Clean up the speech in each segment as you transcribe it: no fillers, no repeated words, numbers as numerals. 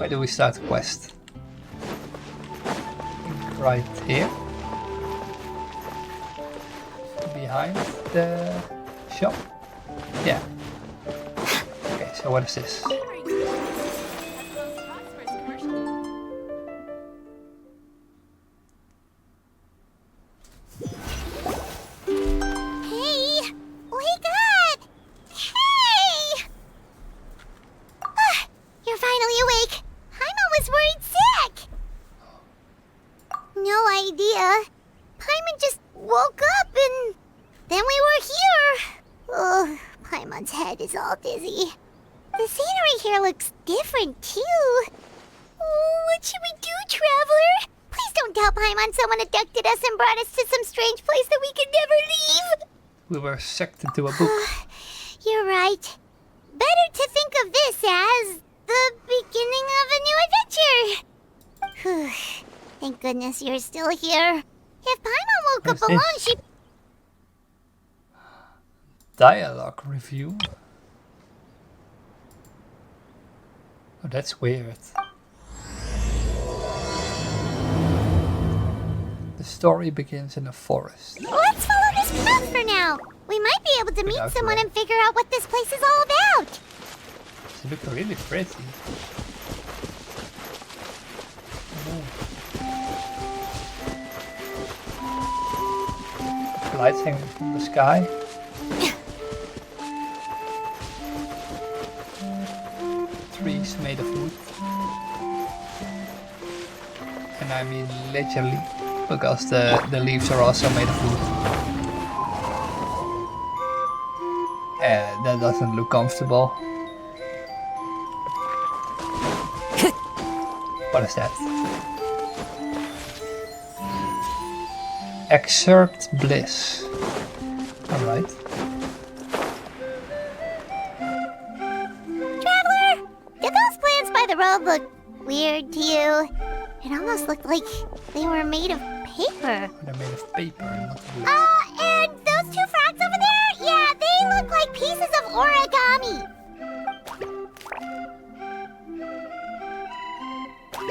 Where do we start the quest? Right here. Behind the shop. Yeah. Okay, so what is this? Is all dizzy. The scenery here looks different too. Oh, what should we do, traveler? Please don't tell Paimon someone abducted us and brought us to some strange place that we could never leave. We were sucked into a book. You're right. Better to think of this as the beginning of a new adventure. Thank goodness you're still here. If Paimon woke up alone, she... Dialogue review. Oh, that's weird. The story begins in a forest. Let's follow this path for now. We might be able to meet someone and figure out what this place is all about. She looks really pretty. Oh. Lights hanging from the sky. Trees made of wood. And I mean literally, because the leaves are also made of wood. That doesn't look comfortable. What is that? Excerpt bliss. Alright. The road looked weird to you. It almost looked like they were made of paper. They're made of paper, not wood. And those two frogs over there? Yeah, they look like pieces of origami.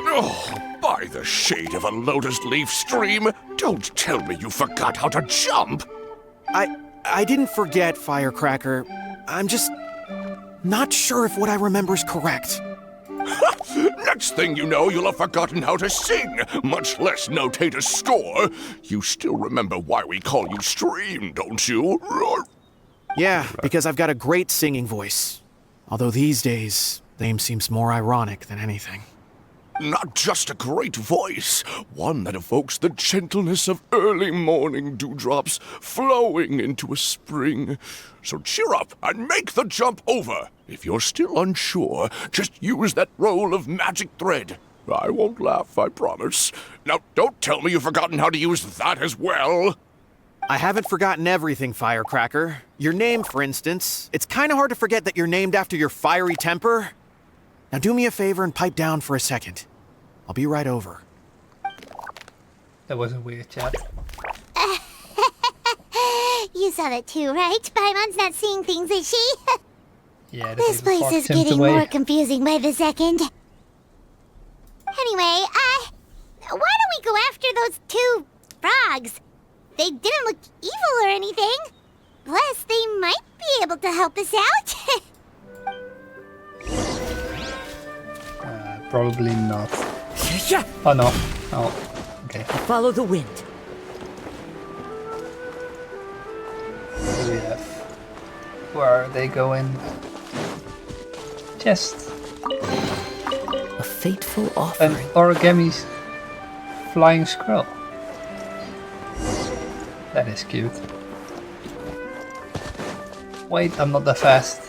Oh, by the shade of a lotus leaf stream, don't tell me you forgot how to jump. I didn't forget, Firecracker. I'm just not sure if what I remember is correct. Next thing you know, you'll have forgotten how to sing, much less notate a score. You still remember why we call you Stream, don't you? Yeah, because I've got a great singing voice. Although these days, name seems more ironic than anything. Not just a great voice, one that evokes the gentleness of early morning dewdrops flowing into a spring. So cheer up and make the jump over. If you're still unsure, just use that roll of magic thread. I won't laugh, I promise. Now, don't tell me you've forgotten how to use that as well. I haven't forgotten everything, Firecracker. Your name, for instance. It's kind of hard to forget that you're named after your fiery temper. Now do me a favor and pipe down for a second. I'll be right over. That was a weird chat. You saw that too, right? Paimon's not seeing things, is she? Yeah, this place is getting more confusing by the second. Anyway, why don't we go after those two frogs? They didn't look evil or anything. Plus, they might be able to help us out. Probably not. Oh no. Oh, okay. Follow the wind. What do we have? Where are they going? Chest. A fateful An offering. origami flying scroll. That is cute. Wait, I'm not that fast.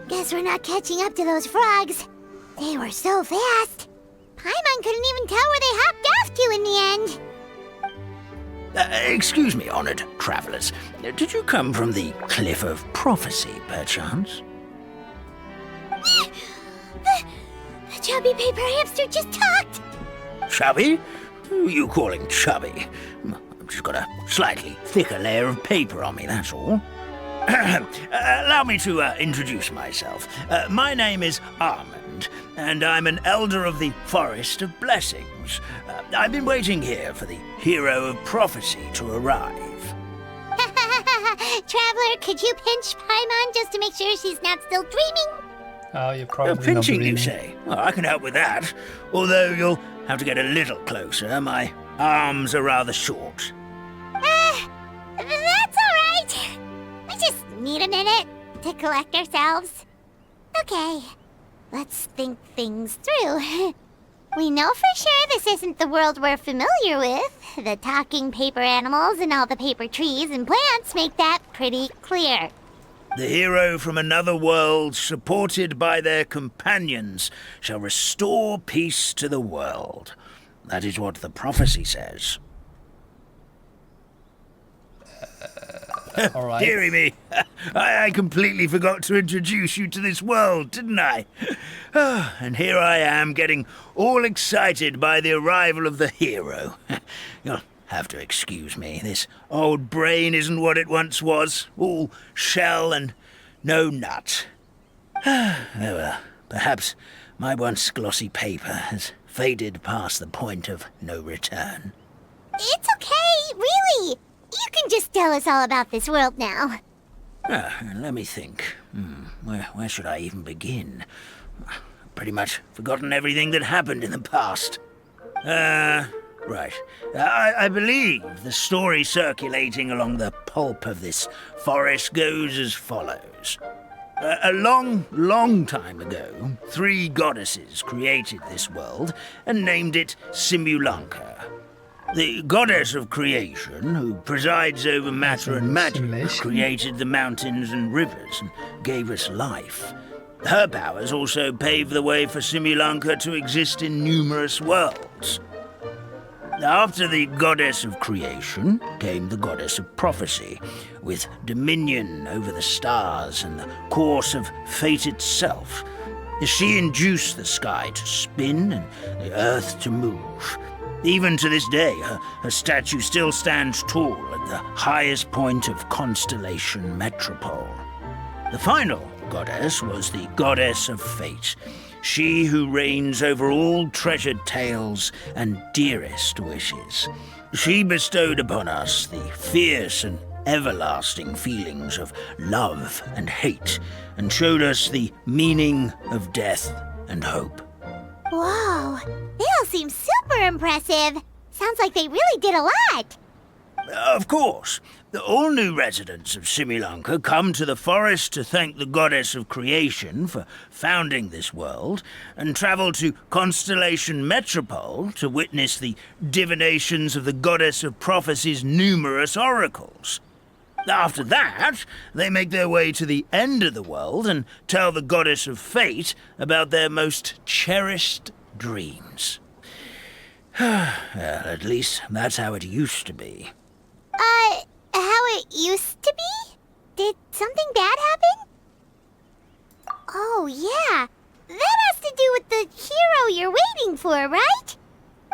Guess we're not catching up to those frogs. They were so fast. Paimon couldn't even tell where they hopped off to in the end. Excuse me, honored travelers. Did you come from the Cliff of Prophecy, perchance? The chubby paper hamster just talked. Chubby? Who are you calling chubby? I've just got a slightly thicker layer of paper on me, that's all. Allow me to introduce myself. My name is Armand, and I'm an elder of the Forest of Blessings. I've been waiting here for the hero of prophecy to arrive. Traveler, could you pinch Paimon just to make sure she's not still dreaming? Oh, you're probably not Pinching, you dreaming. say? Well, I can help with that. Although you'll have to get a little closer. My arms are rather short. That's alright. We just need a minute to collect ourselves. Okay, let's think things through. We know for sure this isn't the world we're familiar with. The talking paper animals and all the paper trees and plants make that pretty clear. The hero from another world, supported by their companions, shall restore peace to the world. That is what the prophecy says. All right. Dearie me, I completely forgot to introduce you to this world, didn't I? And here I am, getting all excited by the arrival of the hero. You'll have to excuse me. This old brain isn't what it once was. All shell and no nut. Oh well, perhaps my once glossy paper has faded past the point of no return. It's okay, really. You can just tell us all about this world now. Let me think. Where should I even begin? Pretty much forgotten everything that happened in the past. Right. I believe the story circulating along the pulp of this forest goes as follows. A long time ago, 3 goddesses created this world and named it Simulanka. The goddess of creation, who presides over matter and magic, Simulation. created the mountains and rivers and gave us life. Her powers also paved the way for Simulanka to exist in numerous worlds. After the goddess of creation came the goddess of prophecy, with dominion over the stars and the course of fate itself. She induced the sky to spin and the earth to move. Even to this day, her statue still stands tall at the highest point of Constellation Metropole. The final goddess was the goddess of fate, she who reigns over all treasured tales and dearest wishes. She bestowed upon us the fierce and everlasting feelings of love and hate, and showed us the meaning of death and hope. Whoa, they all seem super impressive. Sounds like they really did a lot. Of course, all new residents of Simulanka come to the forest to thank the goddess of creation for founding this world, and travel to Constellation Metropole to witness the divinations of the goddess of prophecy's numerous oracles. After that, they make their way to the end of the world and tell the goddess of fate about their most cherished dreams. Well, at least that's how it used to be. How it used to be? Did something bad happen? Oh, yeah. That has to do with the hero you're waiting for, right?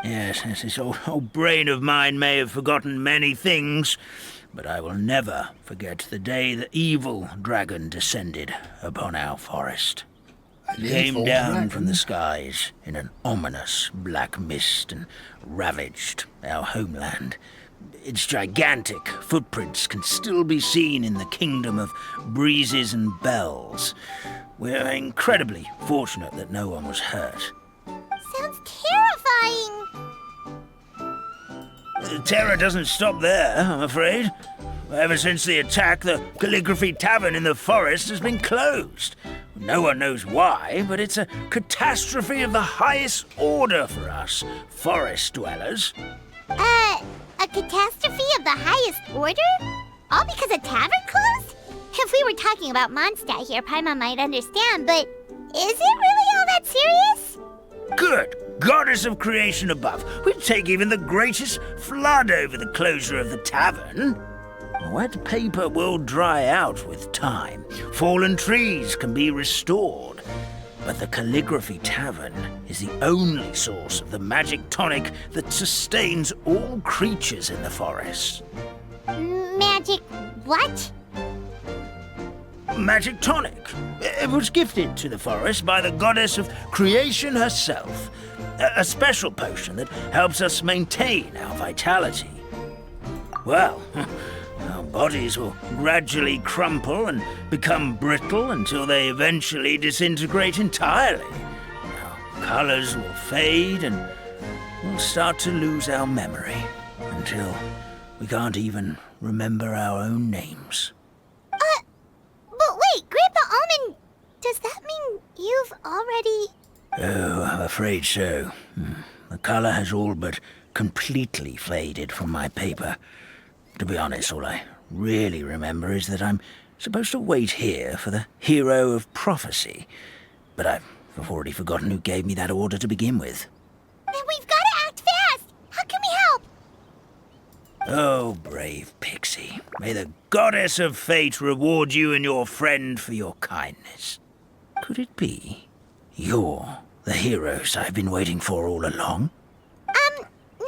Yes, this old brain of mine may have forgotten many things, but I will never forget the day the evil dragon descended upon our forest. It came down from the skies in an ominous black mist and ravaged our homeland. Its gigantic footprints can still be seen in the kingdom of breezes and bells. We're incredibly fortunate that no one was hurt. Sounds terrifying. The terror doesn't stop there, I'm afraid. Ever since the attack, the Calligraphy Tavern in the forest has been closed. No one knows why, but it's a catastrophe of the highest order for us, forest dwellers. A catastrophe of the highest order? All because a tavern closed? If we were talking about Mondstadt here, Paimon might understand, but is it really all that serious? Good goddess of creation above, we'd take even the greatest flood over the closure of the tavern. Wet paper will dry out with time. Fallen trees can be restored. But the Calligraphy Tavern is the only source of the magic tonic that sustains all creatures in the forest. Magic what? magic tonic. It was gifted to the forest by the goddess of creation herself. A special potion that helps us maintain our vitality. Well, our bodies will gradually crumple and become brittle until they eventually disintegrate entirely. Our colors will fade and we'll start to lose our memory until we can't even remember our own names. But wait, Grandpa Almond, does that mean you've already... Oh, I'm afraid so. The color has all but completely faded from my paper. To be honest, all I really remember is that I'm supposed to wait here for the hero of prophecy. But I've already forgotten who gave me that order to begin with. Then we've got to act fast! How can we help? Oh, brave Pixie. May the goddess of fate reward you and your friend for your kindness. Could it be you're the heroes I've been waiting for all along?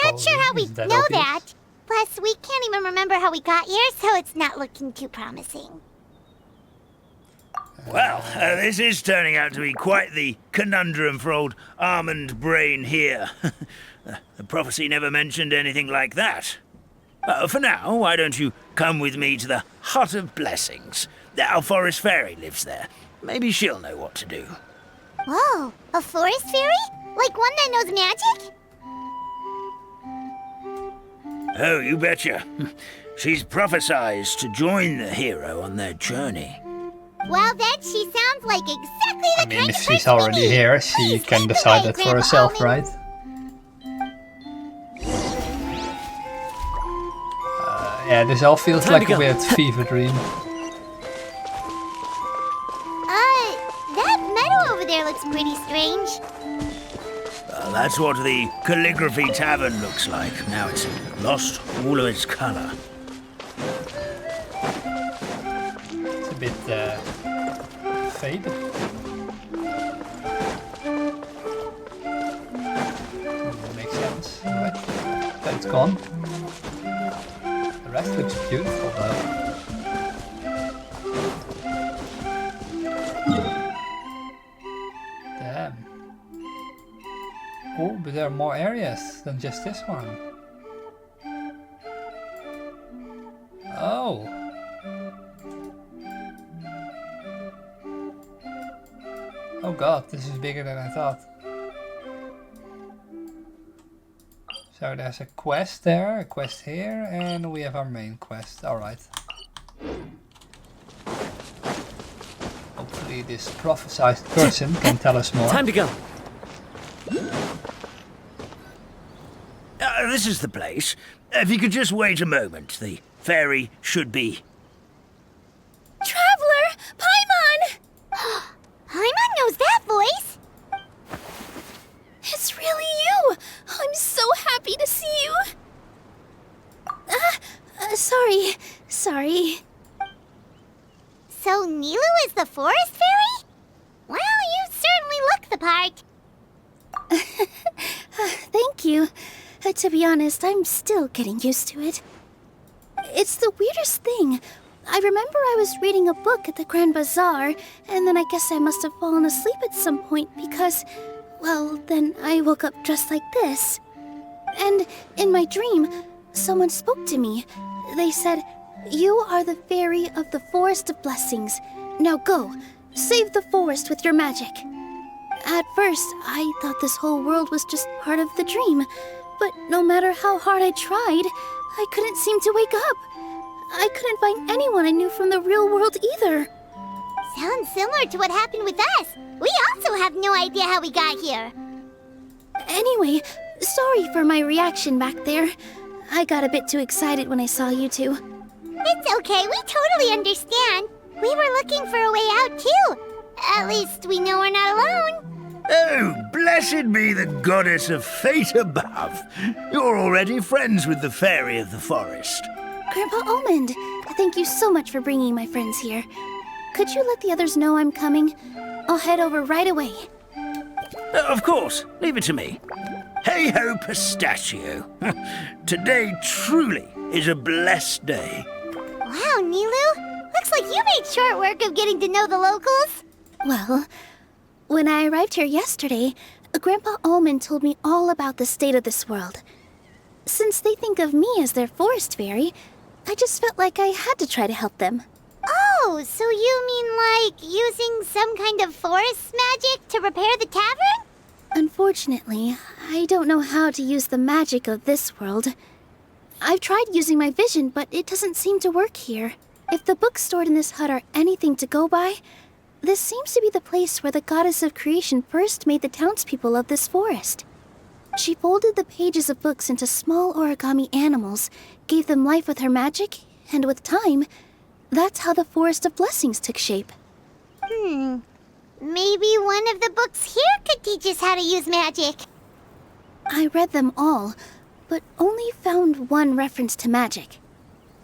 Not sure how we Is that know obvious? that. Plus, we can't even remember how we got here, so it's not looking too promising. Well, this is turning out to be quite the conundrum for old Almond Brain here. The prophecy never mentioned anything like that. For now, why don't you come with me to the Hut of Blessings? Our forest fairy lives there. Maybe she'll know what to do. Whoa, a forest fairy? Like one that knows magic? Oh, you betcha. She's prophesized to join the hero on their journey. Well, then she sounds like exactly the I mean, kind if of she's person we already need. here, she Please can take the decide way, that for Grandpa herself, Almond. right? Yeah, this all feels Time like to a go. weird fever dream. That meadow over there looks pretty strange. That's what the Calligraphy Tavern looks like. Now it's lost all of its color. It's a bit faded. Makes sense, right? But it's gone. The rest looks beautiful though. Damn. Oh, but there are more areas than just this one. Oh. Oh god, this is bigger than I thought. So there's a quest there, a quest here, and we have our main quest. Alright. Hopefully this prophesized person can tell us more. Time to go. This is the place. If you could just wait a moment, the fairy should be... Traveler! Paimon! Paimon knows that voice! It's really you! I'm so happy to see you! Sorry. So Nilu is the forest fairy? Well, you certainly look the part. Thank you. To be honest, I'm still getting used to it. It's the weirdest thing. I remember I was reading a book at the Grand Bazaar, and then I guess I must have fallen asleep at some point because, well, then I woke up just like this. And in my dream, someone spoke to me. They said, "You are the fairy of the Forest of Blessings. Now go, save the forest with your magic." At first, I thought this whole world was just part of the dream, but no matter how hard I tried, I couldn't seem to wake up. I couldn't find anyone I knew from the real world either. Sounds similar to what happened with us. We also have no idea how we got here. Anyway, sorry for my reaction back there. I got a bit too excited when I saw you two. It's okay, we totally understand. We were looking for a way out too. At least we know we're not alone. Oh, blessed be the goddess of fate above. You're already friends with the fairy of the forest. Grandpa Almond, thank you so much for bringing my friends here. Could you let the others know I'm coming? I'll head over right away. Of course, leave it to me. Hey-ho, pistachio. Today truly is a blessed day. Wow, Nilu, Looks like you made short work of getting to know the locals. Well, when I arrived here yesterday, Grandpa Almond told me all about the state of this world. Since they think of me as their forest fairy, I just felt like I had to try to help them. Oh, so you mean like using some kind of forest magic to repair the tavern? Unfortunately, I don't know how to use the magic of this world. I've tried using my vision, but it doesn't seem to work here. If the books stored in this hut are anything to go by, this seems to be the place where the goddess of creation first made the townspeople of this forest. She folded the pages of books into small origami animals, gave them life with her magic, and with time, that's how the Forest of Blessings took shape. Maybe one of the books here could teach us how to use magic. I read them all, but only found one reference to magic.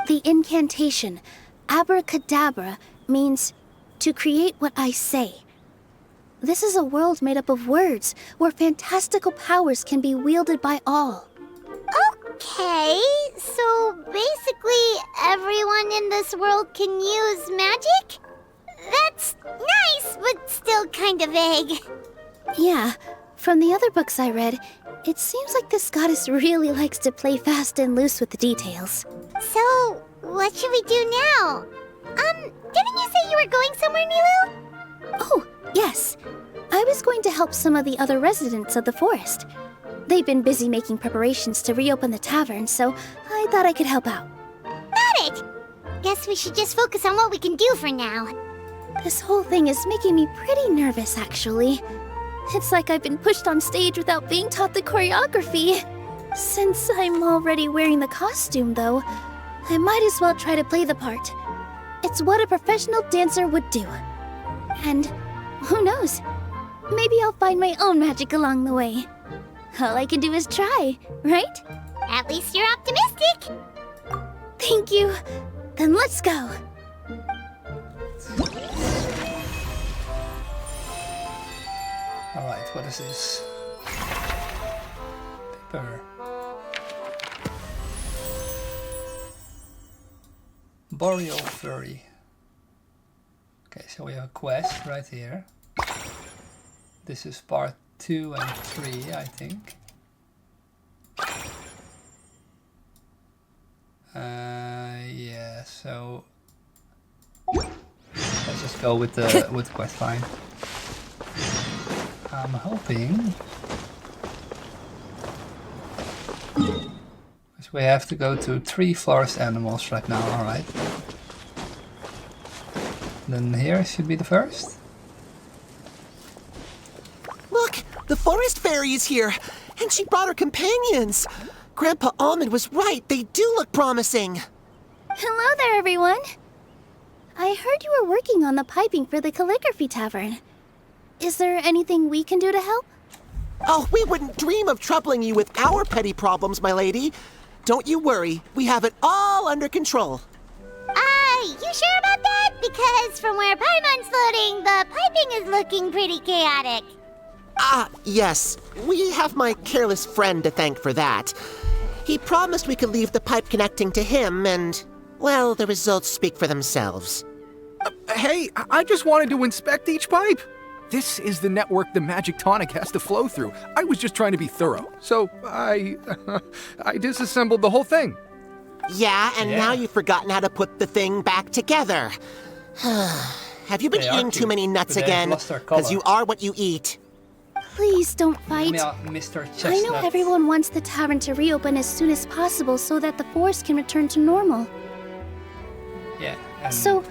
The incantation, abracadabra, means to create what I say. This is a world made up of words, where fantastical powers can be wielded by all. Okay, so basically everyone in this world can use magic? That's nice, but still kind of vague. Yeah, from the other books I read, it seems like this goddess really likes to play fast and loose with the details. So, what should we do now? Didn't you say you were going somewhere, Nilu? Oh, yes. I was going to help some of the other residents of the forest. They've been busy making preparations to reopen the tavern, so I thought I could help out. Got it! Guess we should just focus on what we can do for now. This whole thing is making me pretty nervous, actually. It's like I've been pushed on stage without being taught the choreography. Since I'm already wearing the costume, though, I might as well try to play the part. It's what a professional dancer would do. And who knows? Maybe I'll find my own magic along the way. All I can do is try, right? At least you're optimistic. Thank you. Then let's go. Alright, what is this? Paper. Boreal Furry. Okay, so we have a quest right here. This is part 2 and 3, I think. Yeah, so let's just go with the quest line. I'm hoping because we have to go to 3 forest animals right now. All right. Then here should be the first. Look, the forest fairy is here, and she brought her companions. Grandpa Almond was right. They do look promising. Hello there, everyone. I heard you were working on the piping for the calligraphy tavern. Is there anything we can do to help? Oh, we wouldn't dream of troubling you with our petty problems, my lady. Don't you worry. We have it all under control. You sure about that? Because from where Paimon's floating, the piping is looking pretty chaotic. Yes. We have my careless friend to thank for that. He promised we could leave the pipe connecting to him, and, well, the results speak for themselves. Hey, I just wanted to inspect each pipe. This is the network the magic tonic has to flow through. I was just trying to be thorough, so I disassembled the whole thing. Yeah, and now you've forgotten how to put the thing back together. Have you been eating too many nuts again? Because you are what you eat. Please don't fight. Mr. Chestnut. I know everyone wants the tavern to reopen as soon as possible so that the forest can return to normal. Yeah. So,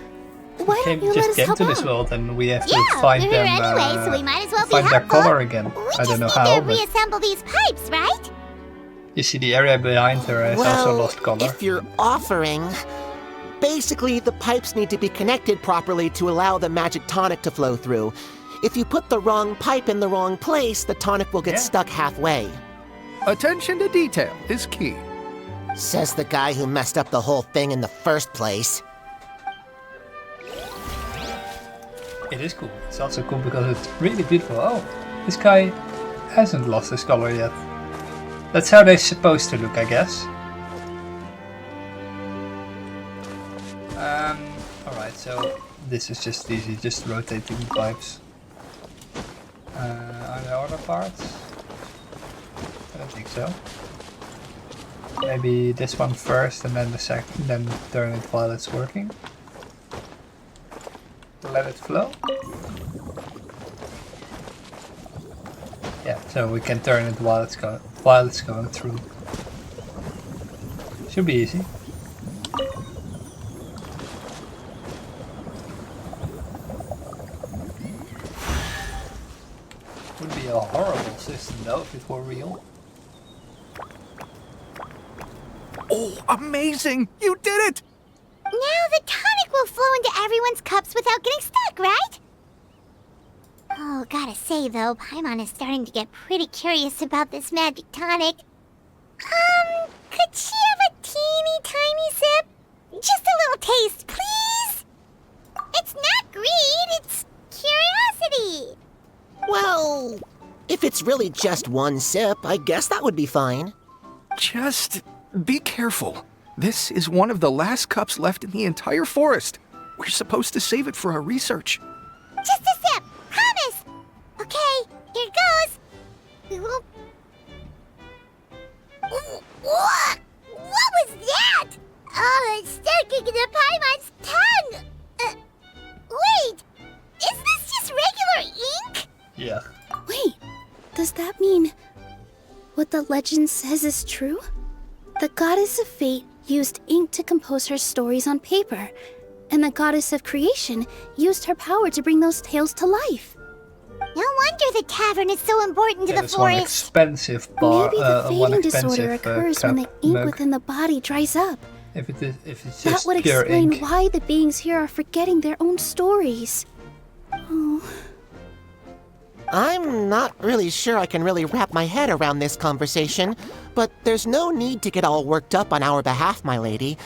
why don't you let us help to this out? world, and we have to find we're here them. anyway, so we might as well be find their helpful. color again. We I just don't know need how. to But reassemble these pipes, right? you see, the area behind her has also lost color. If you're offering, basically the pipes need to be connected properly to allow the magic tonic to flow through. If you put the wrong pipe in the wrong place, the tonic will get stuck halfway. Attention to detail is key. Says the guy who messed up the whole thing in the first place. It is cool. It's also cool because it's really beautiful. Oh, this guy hasn't lost his color yet. That's how they're supposed to look, I guess. Alright, so this is just easy, just rotating the pipes. Are there other parts? I don't think so. Maybe this one first and then the second, then turn it while it's working. Let it flow. Yeah, so we can turn it while it's going through. Should be easy. Would be a horrible system though if it were real. Oh, amazing! You did it! Now the tonic will flow into everyone's cups without getting stuck, right? Oh, gotta say though, Paimon is starting to get pretty curious about this magic tonic. Could she have a teeny tiny sip? Just a little taste, please? It's not greed, it's curiosity. Well, if it's really just one sip, I guess that would be fine. Just be careful. This is one of the last cups left in the entire forest. We're supposed to save it for our research. Just a sip, promise. Okay, here goes. We will... What was that? Oh, it's sticking to Paimon's tongue. Wait, is this just regular ink? Yeah. Wait, does that mean what the legend says is true? The goddess of fate used ink to compose her stories on paper, and the goddess of creation used her power to bring those tales to life. No wonder the tavern is so important to the There's one forest. expensive bar. Maybe the one fading expensive disorder occurs when the ink mug. within the body dries up. If it's That just would pure explain ink. why the beings here are forgetting their own stories. Oh, I'm not really sure I can really wrap my head around this conversation, but there's no need to get all worked up on our behalf, my lady.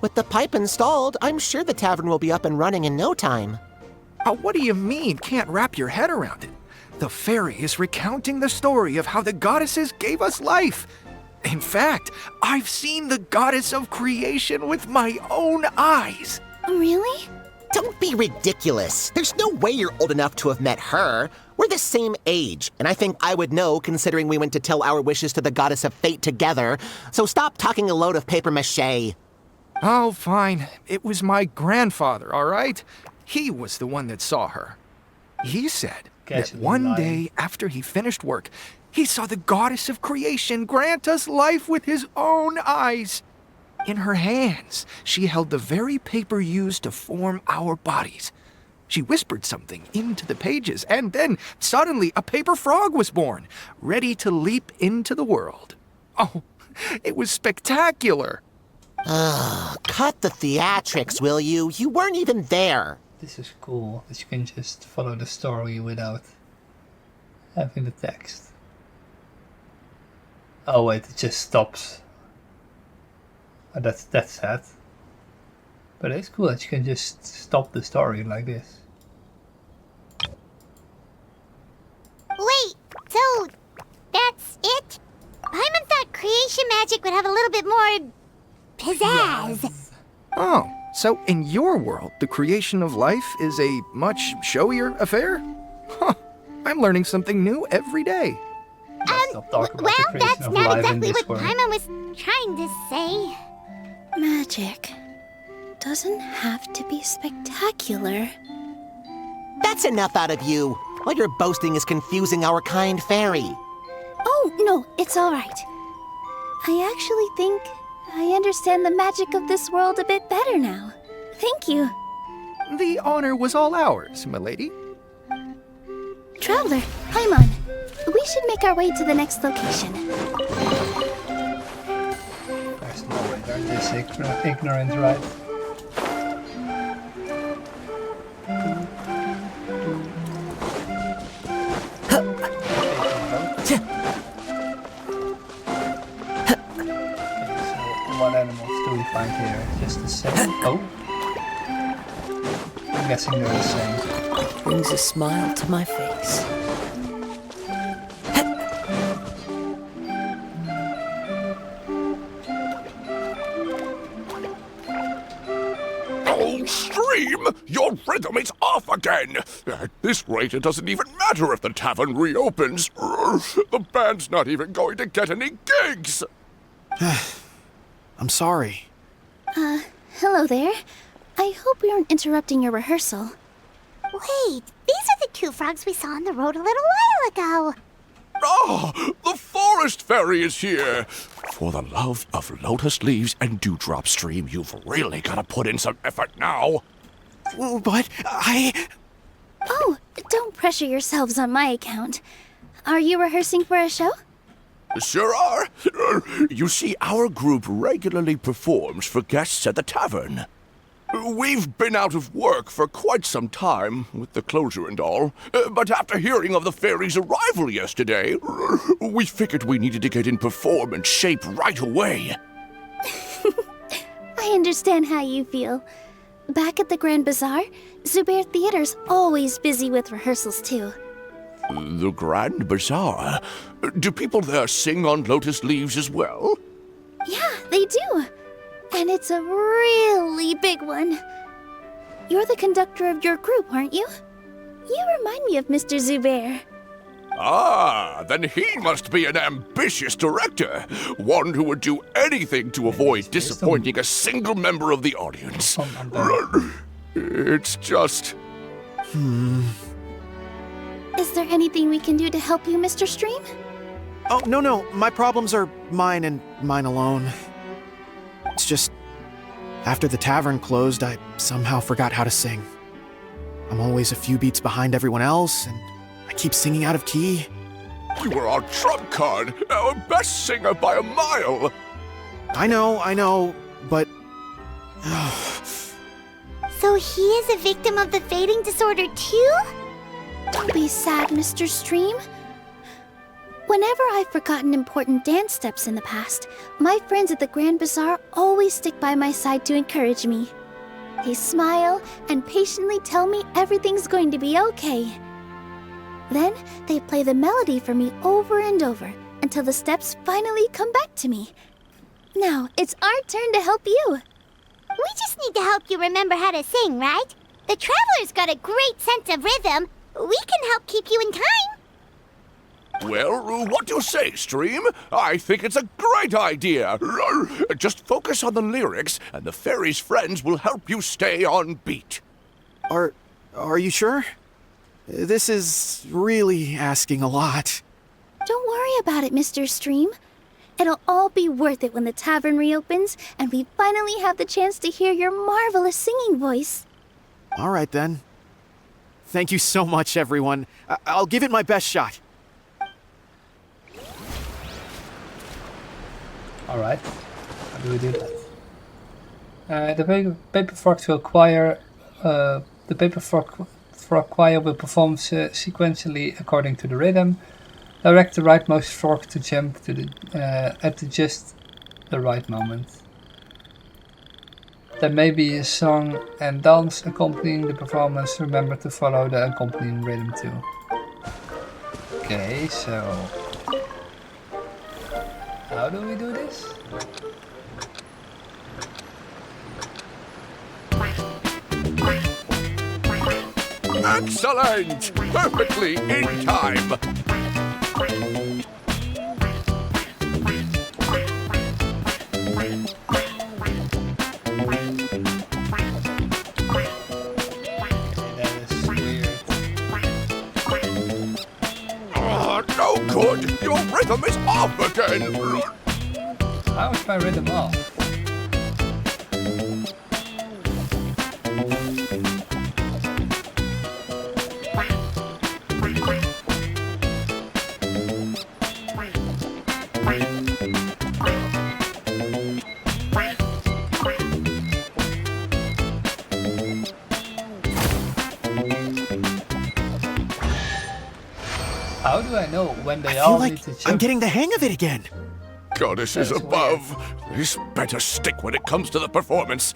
With the pipe installed, I'm sure the tavern will be up and running in no time. What do you mean, can't wrap your head around it? The fairy is recounting the story of how the goddesses gave us life. In fact, I've seen the goddess of creation with my own eyes. really? Don't be ridiculous. There's no way you're old enough to have met her. We're the same age, and I think I would know considering we went to tell our wishes to the goddess of fate together. So stop talking a load of papier-mâché. Oh, fine. It was my grandfather, all right? He was the one that saw her. He said Guess that you're one lying. day after he finished work, he saw the goddess of creation grant us life with his own eyes. In her hands, she held the very paper used to form our bodies. She whispered something into the pages, and then suddenly a paper frog was born, ready to leap into the world. Oh, it was spectacular. Cut the theatrics, will you? You weren't even there. This is cool that you can just follow the story without having the text. Oh wait, it just stops. Oh, that's sad. But it's cool that you can just stop the story like this. Wait, so that's it? Paimon thought creation magic would have a little bit more pizzazz. Oh, so in your world, the creation of life is a much showier affair? Huh, I'm learning something new every day. Let's not talk about Well, the creation that's of not life in exactly this what world. Paimon was trying to say. Magic doesn't have to be spectacular. That's enough out of you. All your boasting is confusing our kind fairy. Oh, no, it's all right. I actually think I understand the magic of this world a bit better now. Thank you. The honor was all ours, milady. Traveler, Paimon, we should make our way to the next location. There's no way they're this ignorant, right? What animals do we find here? Just the same? Oh. I'm guessing they're the same. Brings a smile to my face. Oh, stream your rhythm is off again. At this rate, it doesn't even matter if the tavern reopens. The band's not even going to get any gigs. I'm sorry. Hello there. I hope we aren't interrupting your rehearsal. Wait, these are the two frogs we saw on the road a little while ago. Ah, the forest fairy is here. For the love of lotus leaves and dewdrop stream, you've really got to put in some effort now. But Oh, don't pressure yourselves on my account. Are you rehearsing for a show? Sure are. You see, our group regularly performs for guests at the tavern. We've been out of work for quite some time, with the closure and all, but after hearing of the fairy's arrival yesterday, we figured we needed to get in performance shape right away. I understand how you feel. Back at the Grand Bazaar, Zubair Theater's always busy with rehearsals too. The Grand Bazaar? Do people there sing on lotus leaves as well? Yeah, they do. And it's a really big one. You're the conductor of your group, aren't you? You remind me of Mr. Zubair. Ah, then he must be an ambitious director. One who would do anything to avoid disappointing a single member of the audience. It's just... Is there anything we can do to help you, Mr. Stream? Oh, no. My problems are mine and mine alone. It's just, after the tavern closed, I somehow forgot how to sing. I'm always a few beats behind everyone else, and I keep singing out of key. You were our trump card, our best singer by a mile. I know, but... So he is a victim of the fading disorder too? Don't be sad, Mr. Stream. Whenever I've forgotten important dance steps in the past, my friends at the Grand Bazaar always stick by my side to encourage me. They smile and patiently tell me everything's going to be okay. Then they play the melody for me over and over until the steps finally come back to me. Now it's our turn to help you. We just need to help you remember how to sing, right? The Traveler's got a great sense of rhythm. We can help keep you in time. Well, what do you say, Stream? I think it's a great idea. Just focus on the lyrics, and the fairy's friends will help you stay on beat. Are you sure? This is really asking a lot. Don't worry about it, Mr. Stream. It'll all be worth it when the tavern reopens and we finally have the chance to hear your marvelous singing voice. All right, then. Thank you so much, everyone. I'll give it my best shot. Alright, how do we do that? The paper frogs will choir. The paper frog choir will perform sequentially according to the rhythm. Direct the rightmost frog to jump to the at just the right moment. There may be a song and dance accompanying the performance. Remember to follow the accompanying rhythm too. Okay, so how do we do this? Excellent! Perfectly in time! No good! Your rhythm is off again! How is my rhythm off? How do I know when they all need to jump? I'm getting the hang of it again. Goddesses above, this better stick when it comes to the performance.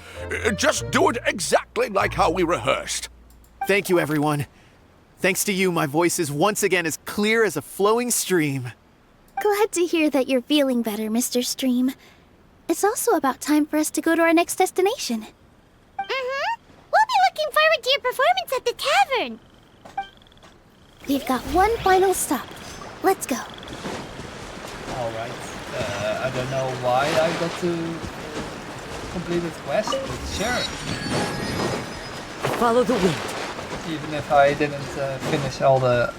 Just do it exactly like how we rehearsed. Thank you, everyone. Thanks to you, my voice is once again as clear as a flowing stream. Glad to hear that you're feeling better, Mr. Stream. It's also about time for us to go to our next destination. Mm-hmm. We'll be looking forward to your performance at the tavern. We've got one final stop. Let's go. Alright. I don't know why I got to complete the quest, but sure. Follow the wind. Even if I didn't finish all the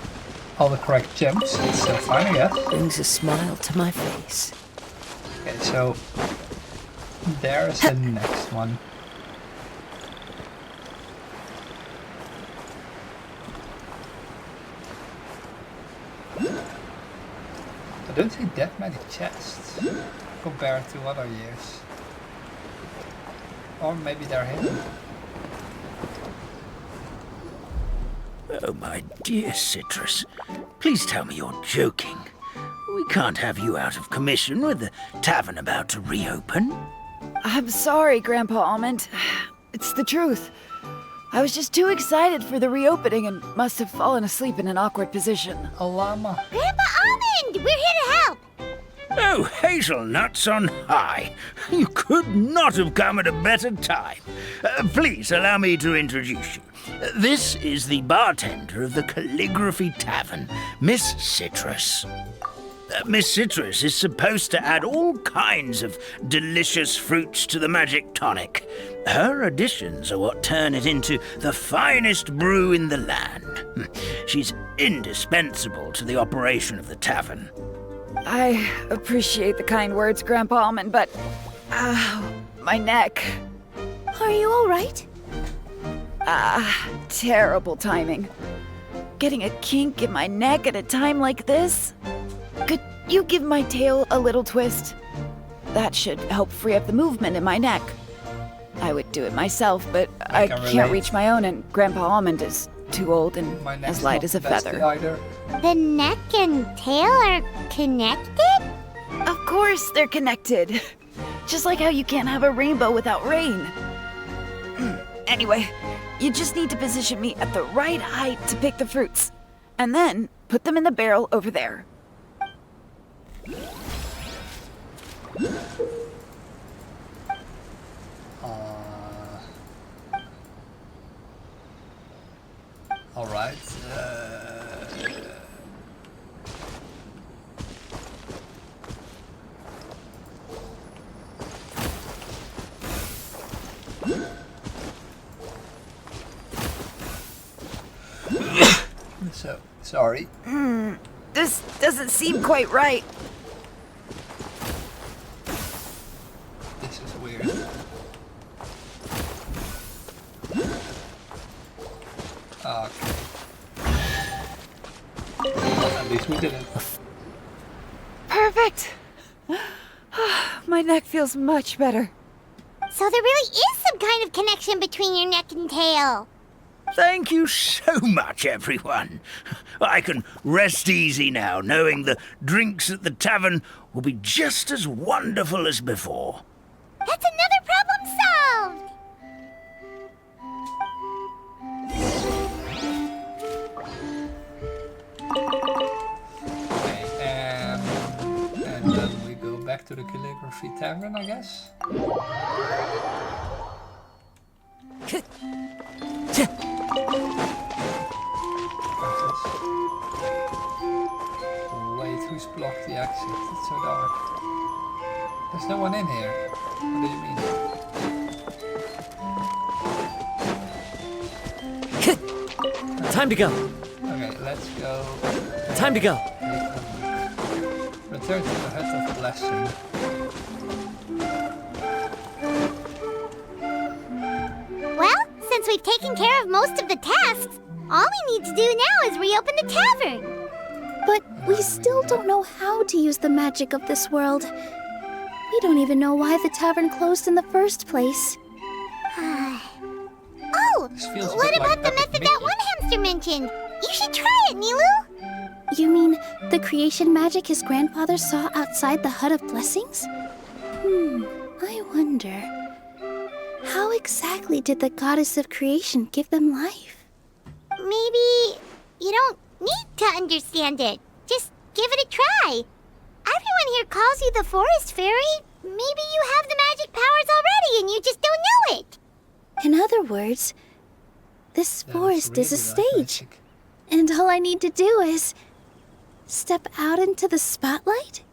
correct jumps, it's still fine, I guess. Brings a smile to my face. Okay, so there's the next one. I don't see that many chests compared to other years. Or maybe they're hidden. Oh, my dear Citrus, please tell me you're joking. We can't have you out of commission with the tavern about to reopen. I'm sorry, Grandpa Almond. It's the truth. I was just too excited for the reopening and must have fallen asleep in an awkward position. A llama. Grandpa Almond, we're here to help. Oh, hazelnuts on high. You could not have come at a better time. Please allow me to introduce you. This is the bartender of the Calligraphy Tavern, Miss Citrus. Miss Citrus is supposed to add all kinds of delicious fruits to the magic tonic. Her additions are what turn it into the finest brew in the land. She's indispensable to the operation of the tavern. I appreciate the kind words, Grandpa Almond, but... my neck. Are you alright? Terrible timing. Getting a kink in my neck at a time like this? Could you give my tail a little twist? That should help free up the movement in my neck. I would do it myself, but I can can't relate. reach my own, and Grandpa Almond is too old and My neck's as light not as a the best feather. Either. The neck and tail are connected? Of course they're connected. Just like how you can't have a rainbow without rain. Anyway, you just need to position me at the right height to pick the fruits. And then put them in the barrel over there. Alright. So, sorry. This doesn't seem quite right. This is weird. Okay. At least we did it. Perfect. My neck feels much better. So there really is some kind of connection between your neck and tail. Thank you so much, everyone. I can rest easy now, knowing the drinks at the tavern will be just as wonderful as before. That's another problem solved. Okay, and then we go back to the Calligraphy Tavern, I guess. Wait, who's blocked the exit? It's so dark. There's no one in here. What do you mean? Time to go. Okay, let's go. Time to go. Return to the Hut of Blessing. Well, since we've taken care of most of the tasks, all we need to do now is reopen the tavern. But we still don't know how to use the magic of this world. We don't even know why the tavern closed in the first place. Oh, This feels a what bit like about the Epic method Mickey. that one hamster mentioned? You should try it, Nilu. You mean the creation magic his grandfather saw outside the Hut of Blessings? I wonder. How exactly did the goddess of creation give them life? Maybe you don't need to understand it. Just give it a try. Everyone here calls you the Forest Fairy. Maybe you have the magic powers already and you just don't know it. In other words, This That forest is a really like stage. magic. And all I need to do is step out into the spotlight?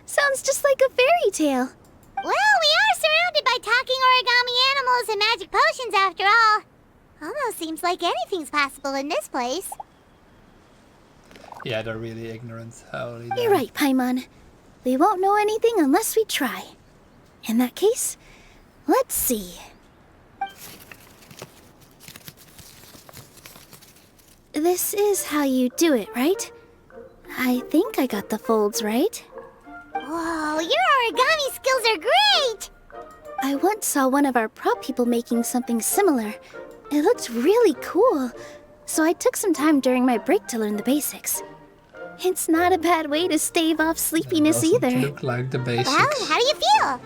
Sounds just like a fairy tale. Well, we are surrounded by talking origami animals and magic potions after all. Almost seems like anything's possible in this place. Yeah, they're really ignorant. Holy You're right, Paimon. We won't know anything unless we try. In that case, let's see. This is how you do it, right? I think I got the folds right. Whoa, your origami skills are great! I once saw one of our prop people making something similar. It looked really cool, so I took some time during my break to learn the basics. It's not a bad way to stave off sleepiness Doesn't either. look like the basics. Well, how do you feel?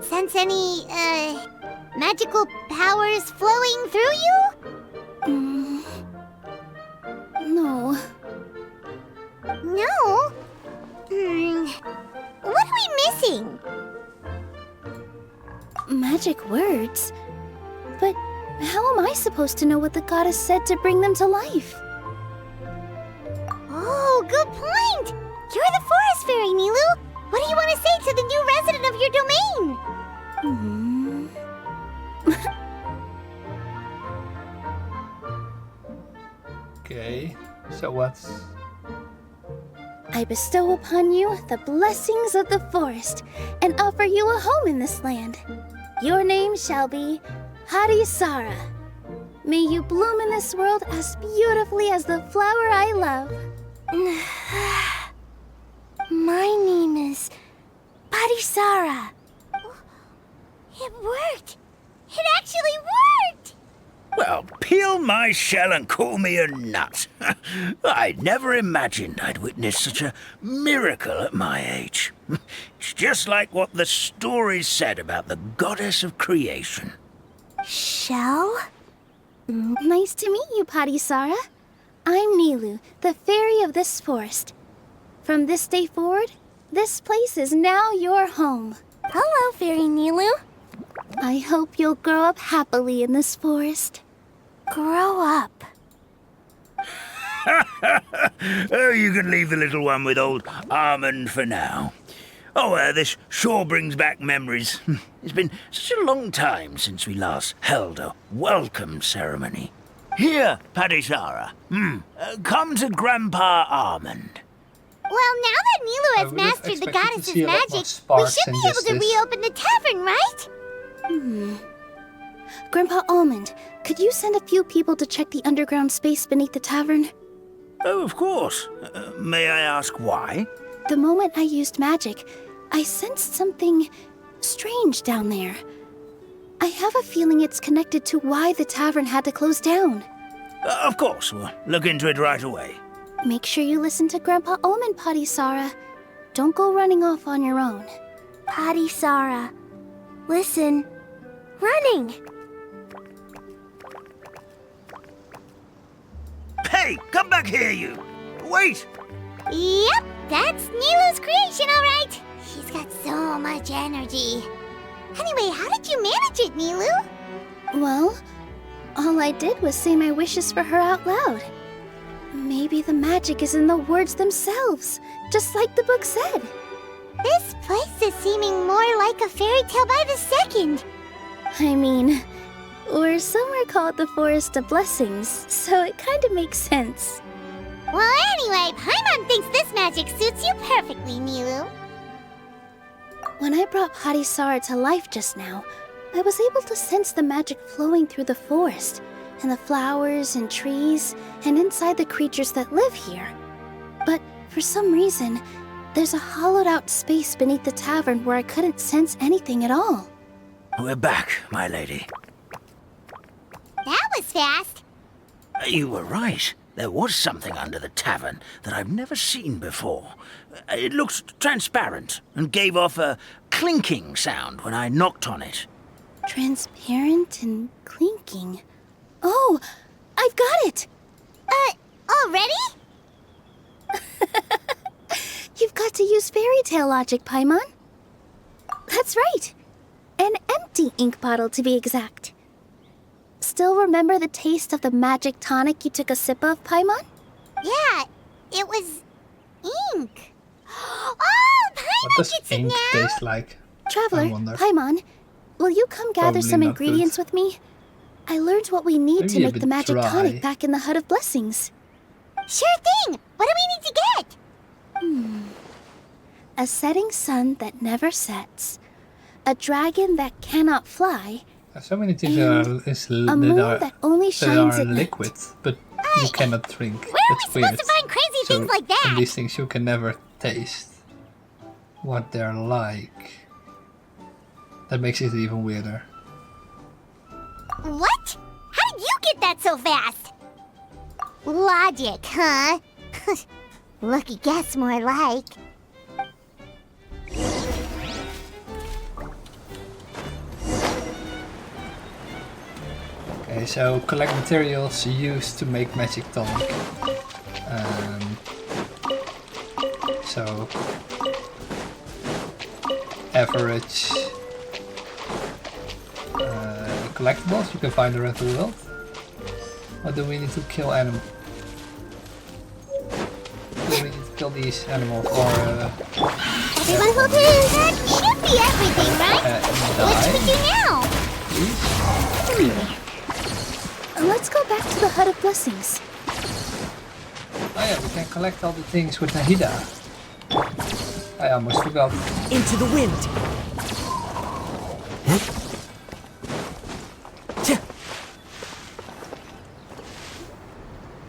Sense any, magical powers flowing through you? No. No? What are we missing? Magic words? But how am I supposed to know what the goddess said to bring them to life? Oh, good point! You're the forest fairy, Nilu! What do you want to say to the new resident of your domain? Okay, so what's... I bestow upon you the blessings of the forest and offer you a home in this land. Your name shall be Harisara. May you bloom in this world as beautifully as the flower I love. My name is Parisara. It worked! It actually worked! Well, peel my shell and call me a nut. I'd never imagined I'd witness such a miracle at my age. It's just like what the stories said about the goddess of creation. Shell? Nice to meet you, Parisara. I'm Nilu, the fairy of this forest. From this day forward, this place is now your home. Hello, Fairy Nilu. I hope you'll grow up happily in this forest. Grow up. Oh, you can leave the little one with old Almond for now. Oh, this sure brings back memories. It's been such a long time since we last held a welcome ceremony. Here, Parisara. Come to Grandpa Almond. Well, now that Nilu I has would have mastered the expected to goddess's see a lot more magic, we sparks should in be able just to this. reopen the tavern, right? Grandpa Almond, could you send a few people to check the underground space beneath the tavern? Oh, of course. May I ask why? The moment I used magic, I sensed something strange down there. I have a feeling it's connected to why the tavern had to close down. Of course. We'll look into it right away. Make sure you listen to Grandpa Almond, Parisara. Don't go running off on your own. Parisara. Listen. Running. Hey, come back here, you! Wait! Yep, that's Nilu's creation, all right. She's got so much energy. Anyway, how did you manage it, Nilu? Well, all I did was say my wishes for her out loud. Maybe the magic is in the words themselves, just like the book said. This place is seeming more like a fairy tale by the second. I mean, or somewhere called the Forest of Blessings, so it kind of makes sense. Well, anyway, Paimon thinks this magic suits you perfectly, Nilu. When I brought Harisara to life just now, I was able to sense the magic flowing through the forest, and the flowers and trees, and inside the creatures that live here. But for some reason, there's a hollowed-out space beneath the tavern where I couldn't sense anything at all. We're back, my lady. That was fast. You were right. There was something under the tavern that I've never seen before. It looked transparent and gave off a clinking sound when I knocked on it. Transparent and clinking. Oh, I've got it! Already? You've got to use fairy tale logic, Paimon. That's right. An empty ink bottle, to be exact. still remember the taste of the magic tonic you took a sip of, Paimon? Yeah, it was ink. Oh, What Paimon does gets it ink now. taste like? Traveler, I wonder. Paimon, will you come gather Probably some not ingredients good. with me? I learned what we need to Maybe a make the bit magic dry. tonic back in the Hut of Blessings. Sure thing. What do we need to get? A setting sun that never sets, a dragon that cannot fly, So many things And a moon that only shines are at night. liquid, but you cannot drink. Where are That's we weird. supposed to find crazy So, things like that? and these things you can never taste what they're like. That makes it even weirder. What? How did you get that so fast? Logic, huh? Lucky guess, more like. Okay, so collect materials used to make magic tonic. So average collectibles you can find around the world. Or do we need to kill animals? Do we need to kill these animals or Everyone hold it in. That should be everything, right? What should we do die? now? Please? Let's go back to the Hut of Blessings. Oh yeah, we can collect all the things with Nahida. I almost forgot. Into the wind.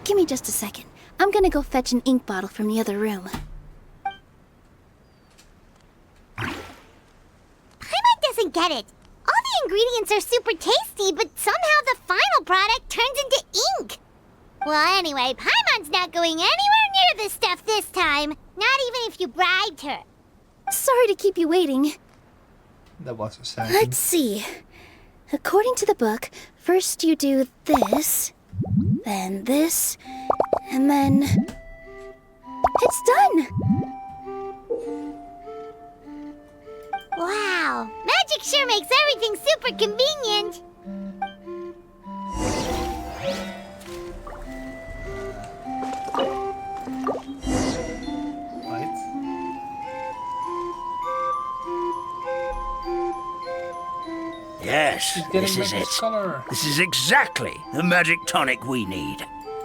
Give me just a second. I'm gonna go fetch an ink bottle from the other room. Paimon doesn't get it. All the ingredients are super tasty, but somehow the final product turns into ink. Well, anyway, Paimon's not going anywhere near this stuff this time. Not even if you bribed her. Sorry to keep you waiting. That was a second. Let's see. According to the book, first you do this, then this, and then... It's done! Wow, magic sure makes everything super convenient. Right. Yes, She's getting this is magic it. color. This is exactly the magic tonic we need.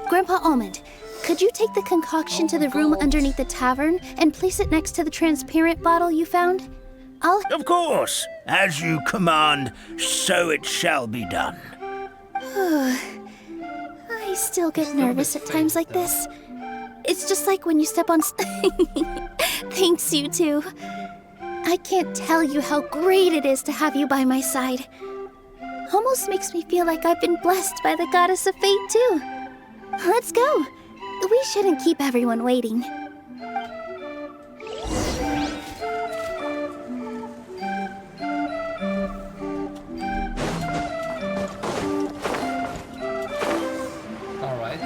Grandpa Almond, could you take the concoction to the room underneath the tavern and place it next to the transparent bottle you found? Of course, as you command, so it shall be done. I still get nervous at times like this. It's just like when you step on... Thanks, you two. I can't tell you how great it is to have you by my side. Almost makes me feel like I've been blessed by the goddess of fate, too. Let's go. We shouldn't keep everyone waiting. Alright.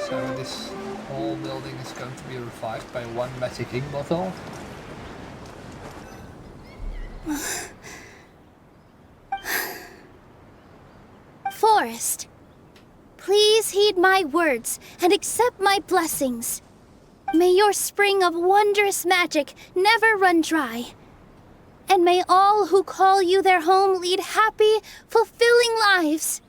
So this whole building is going to be revived by one magic ink bottle. Forest, please heed my words and accept my blessings. May your spring of wondrous magic never run dry. And may all who call you their home lead happy, fulfilling lives.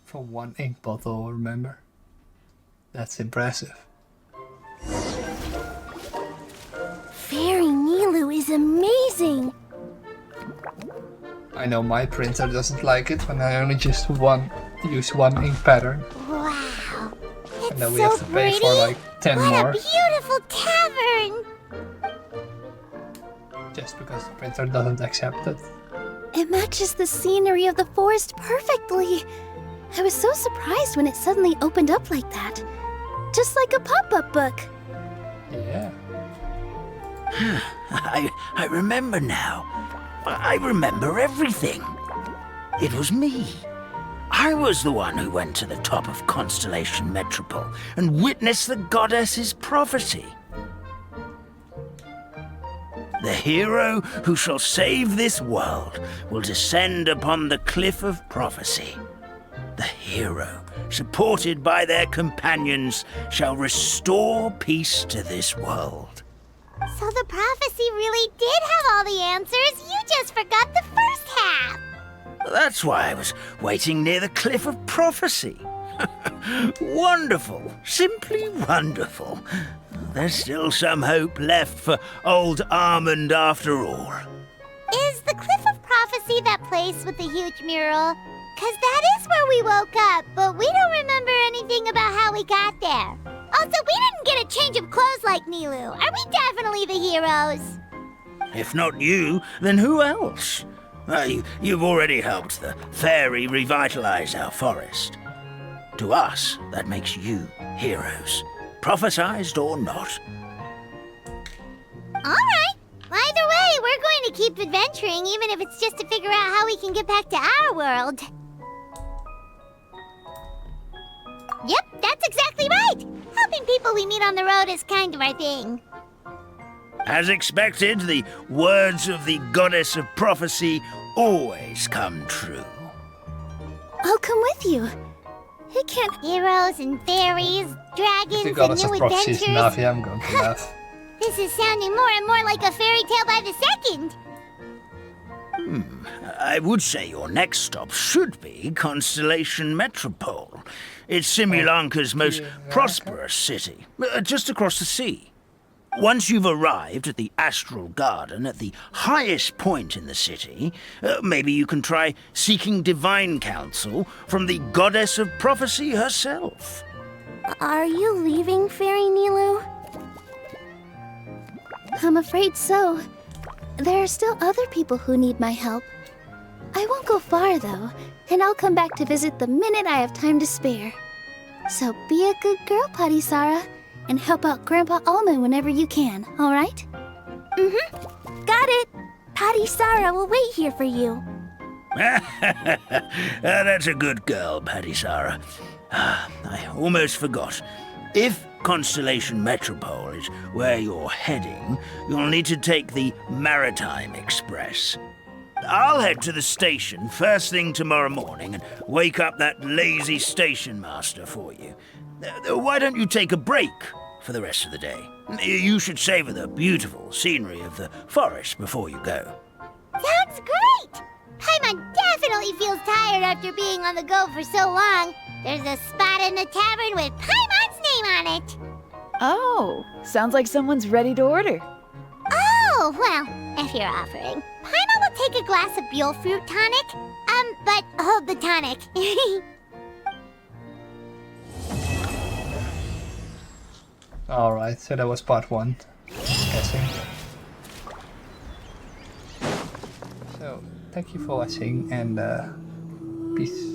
For one ink bottle, remember? That's impressive. Fairy Nilu is amazing. I know my printer doesn't like it when I only just use one ink pattern. Wow. It's And then we so have to pay pretty. for like 10 what more. a beautiful tavern. Just because the printer doesn't accept it. It matches the scenery of the forest perfectly. I was so surprised when it suddenly opened up like that. Just like a pop-up book. Yeah. I remember now. I remember everything. It was me. I was the one who went to the top of Constellation Metropole and witnessed the goddess's prophecy. The hero who shall save this world will descend upon the cliff of prophecy. The hero, supported by their companions, shall restore peace to this world. So the prophecy really did have all the answers. You just forgot the first half. That's why I was waiting near the cliff of prophecy. Wonderful, simply wonderful. There's still some hope left for old Armand after all. Is the Cliff of Prophecy that place with the huge mural? 'Cause that is where we woke up, but we don't remember anything about how we got there. Also, we didn't get a change of clothes like Nilu. Are we definitely the heroes? If not you, then who else? You've already helped the fairy revitalize our forest. To us, that makes you heroes, prophesized or not. All right. Either way, we're going to keep adventuring, even if it's just to figure out how we can get back to our world. Yep, that's exactly right. Helping people we meet on the road is kind of our thing. As expected, the words of the goddess of prophecy always come true. I'll come with you. It can't... Heroes and fairies, dragons, If the and goddess new of prophecy is adventures. Navi, I'm going to laugh. This is sounding more and more like a fairy tale by the second. I would say your next stop should be Constellation Metropole. It's Simulanka's most prosperous city, just across the sea. Once you've arrived at the Astral Garden at the highest point in the city, maybe you can try seeking divine counsel from the goddess of prophecy herself. Are you leaving, Fairy Nilu? I'm afraid so. There are still other people who need my help. I won't go far, though, and I'll come back to visit the minute I have time to spare. So be a good girl, Patisara, and help out Grandpa Alma whenever you can, all right? Mm-hmm. Got it! Patisara will wait here for you. That's a good girl, Patisara. I almost forgot. If Constellation Metropole is where you're heading, you'll need to take the Maritime Express. I'll head to the station first thing tomorrow morning and wake up that lazy station master for you. Why don't you take a break for the rest of the day? You should savor the beautiful scenery of the forest before you go. Sounds great! Paimon definitely feels tired after being on the go for so long. There's a spot in the tavern with Paimon's name on it. Oh, sounds like someone's ready to order. Oh, well, if you're offering. Paimon will take a glass of Buell fruit tonic. But hold the tonic. Alright, so that was part 1. Guessing. So, thank you for watching and peace.